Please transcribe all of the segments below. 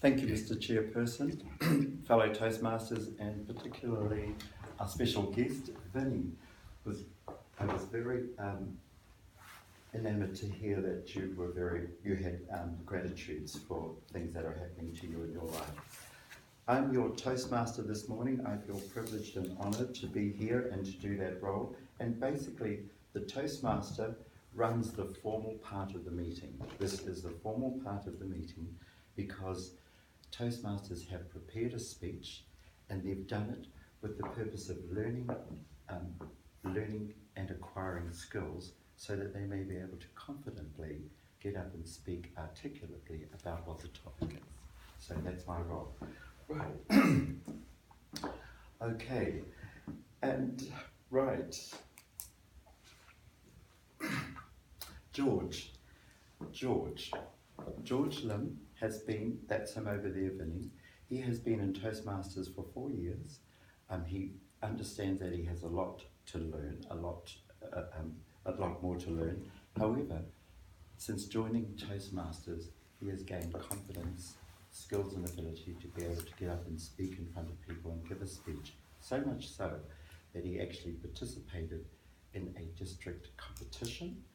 Thank you, Mr. Chairperson, fellow Toastmasters, and particularly our special guest, Vinny. I was very enamoured to hear that you had gratitudes for things that are happening to you in your life. I'm your Toastmaster this morning. I feel privileged and honoured to be here and to do that role. And basically, the Toastmaster runs the formal part of the meeting. This is the formal part of the meeting because Toastmasters have prepared a speech and they've done it with the purpose of learning and acquiring skills so that they may be able to confidently get up and speak articulately about what the topic is. So that's my role. Right. Okay. And right. George Lim has been, that's him over there, Vinny. He has been in Toastmasters for 4 years. He understands that he has a lot to learn, a lot more to learn. However, since joining Toastmasters, he has gained confidence, skills and ability to be able to get up and speak in front of people and give a speech. So much so that he actually participated in a district competition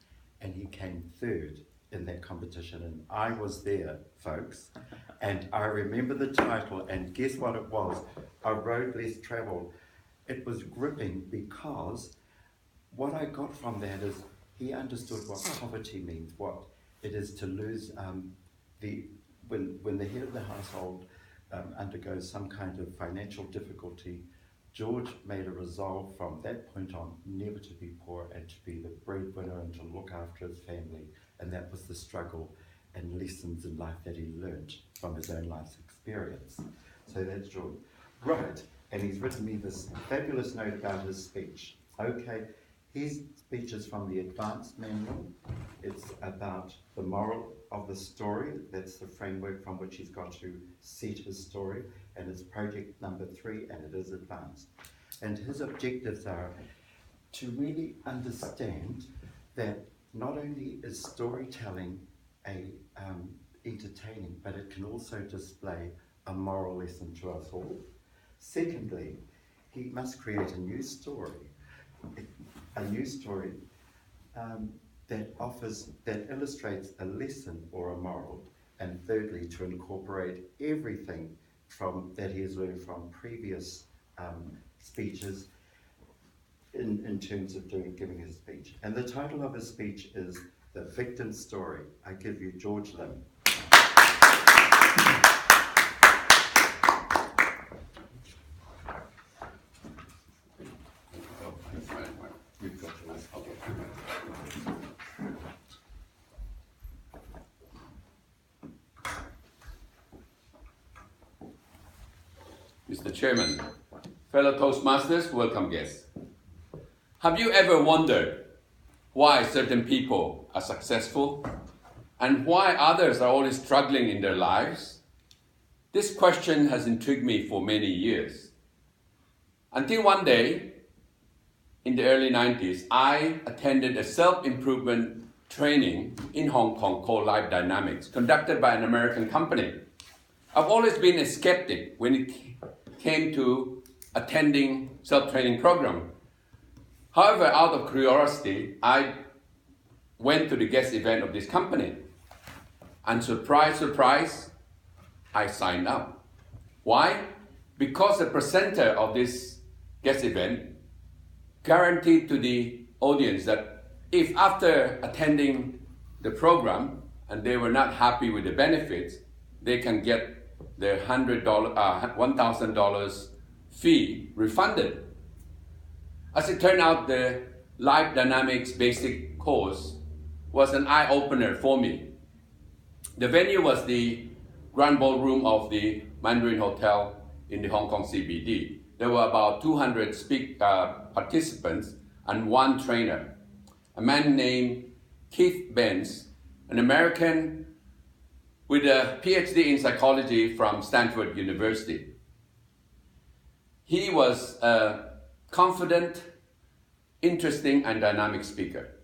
and he came third in that competition, and I was there, folks, and I remember the title, and guess what it was? A Road Less Travelled. It was gripping because what I got from that is he understood what poverty means, what it is to lose when the head of the household undergoes some kind of financial difficulty. George made a resolve from that point on never to be poor and to be the breadwinner and to look after his family. And that was the struggle and lessons in life that he learned from his own life's experience. So that's George. Right, and he's written me this fabulous note about his speech. Okay, his speech is from the advanced manual. It's about the moral of the story. That's the framework from which he's got to set his story. And it's project number 3, and it is advanced. And his objectives are to really understand that not only is storytelling entertaining, but it can also display a moral lesson to us all. Secondly, he must create a new story that illustrates a lesson or a moral. And thirdly, to incorporate everything that he has learned from previous speeches in terms of giving his speech. And the title of his speech is The Victim Story. I give you George Lim. Mr. Chairman, fellow Toastmasters, welcome guests. Have you ever wondered why certain people are successful and why others are always struggling in their lives? This question has intrigued me for many years. Until one day, in the early 90s, I attended a self-improvement training in Hong Kong called Life Dynamics, conducted by an American company. I've always been a skeptic when it came to attending self-training program. However, out of curiosity, I went to the guest event of this company. And surprise, surprise, I signed up. Why? Because the presenter of this guest event guaranteed to the audience that if after attending the program and they were not happy with the benefits, they can get their $1,000 fee refunded. As it turned out, the Life Dynamics basic course was an eye-opener for me. The venue was the Grand Ballroom of the Mandarin Hotel in the Hong Kong CBD. There were about 200 participants and one trainer, a man named Keith Benz, an American with a PhD in psychology from Stanford University. He was a confident, interesting, and dynamic speaker.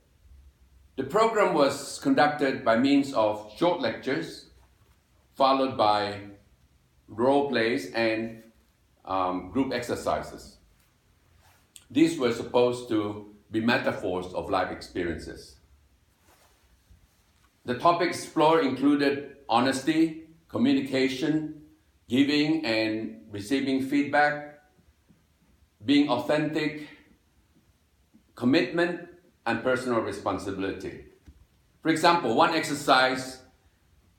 The program was conducted by means of short lectures, followed by role plays, and group exercises. These were supposed to be metaphors of life experiences. The topics explored included honesty, communication, giving and receiving feedback, being authentic, commitment, and personal responsibility. For example, one exercise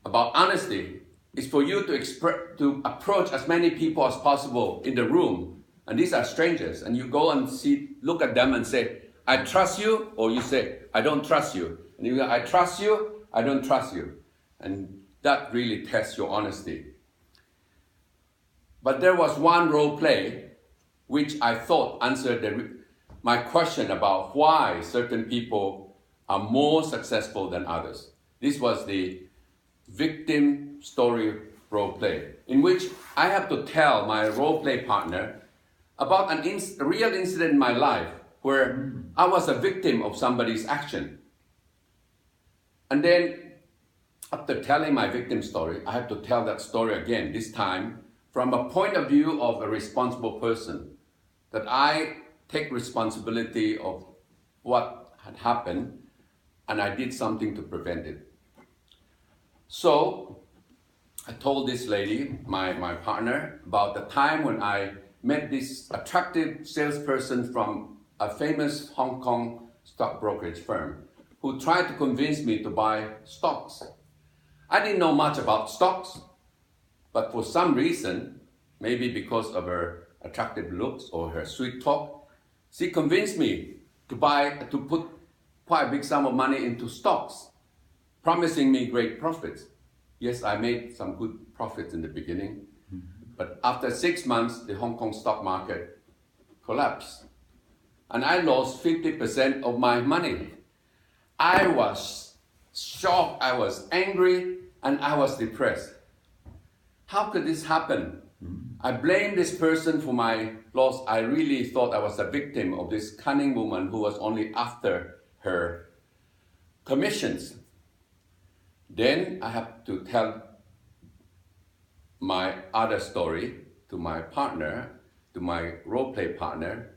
about honesty is for you to approach as many people as possible in the room, and these are strangers, and you go and look at them and say, I trust you, or you say, I don't trust you. And you go, I trust you, I don't trust you. And that really tests your honesty. But there was one role play which I thought answered my question about why certain people are more successful than others. This was the victim story role play, in which I have to tell my role play partner about a real incident in my life where I was a victim of somebody's action. And then, after telling my victim story, I have to tell that story again, this time from a point of view of a responsible person, that I take responsibility of what had happened and I did something to prevent it. So, I told this lady, my partner, about the time when I met this attractive salesperson from a famous Hong Kong stock brokerage firm who tried to convince me to buy stocks. I didn't know much about stocks, but for some reason, maybe because of her attractive looks or her sweet talk, she convinced me to put quite a big sum of money into stocks, promising me great profits. Yes, I made some good profits in the beginning, but after 6 months, the Hong Kong stock market collapsed, and I lost 50% of my money. I was shocked, I was angry, and I was depressed. How could this happen? I blamed this person for my loss. I really thought I was a victim of this cunning woman who was only after her commissions. Then I have to tell my other story to my partner, to my role play partner,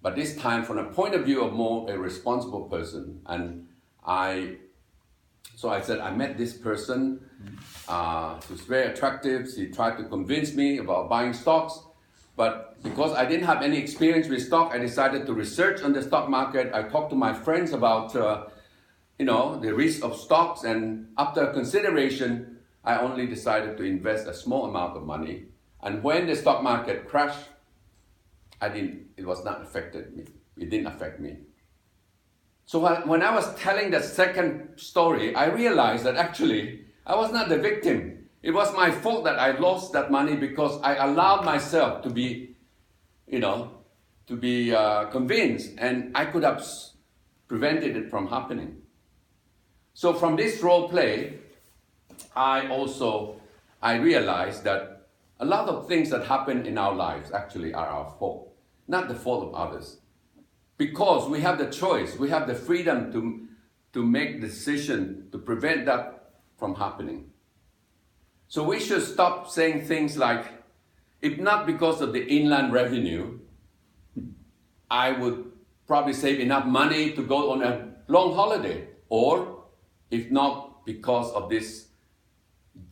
but this time from a point of view of more a responsible person. And so I said, I met this person, she was very attractive, she tried to convince me about buying stocks, but because I didn't have any experience with stock, I decided to research on the stock market. I talked to my friends about the risk of stocks, and after consideration, I only decided to invest a small amount of money. And when the stock market crashed, it was not affected me. It didn't affect me. So when I was telling the second story, I realized that actually I was not the victim. It was my fault that I lost that money because I allowed myself to be, convinced, and I could have prevented it from happening. So from this role play, I realized that a lot of things that happen in our lives actually are our fault, not the fault of others. Because we have the choice, we have the freedom to make the decision to prevent that from happening. So we should stop saying things like, if not because of the inland revenue, I would probably save enough money to go on a long holiday. Or, if not because of this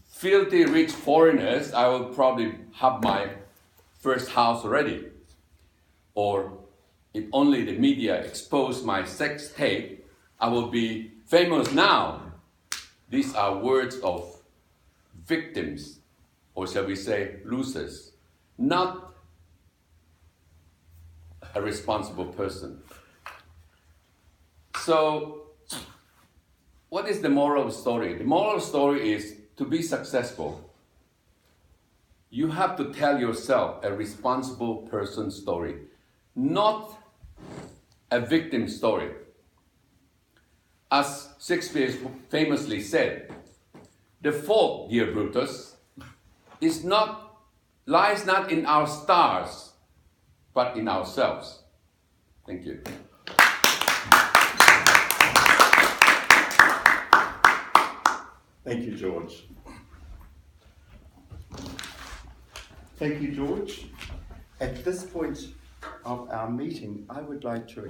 filthy rich foreigners, I will probably have my first house already. Or, if only the media exposed my sex tape, I will be famous now. These are words of victims, or shall we say losers, not a responsible person. So, what is the moral of the story? The moral of the story is, to be successful, you have to tell yourself a responsible person story, not a victim story. As Shakespeare famously said, the fault, dear Brutus, lies not in our stars, but in ourselves. Thank you. Thank you, George. Thank you, George. At this point of our meeting, I would like to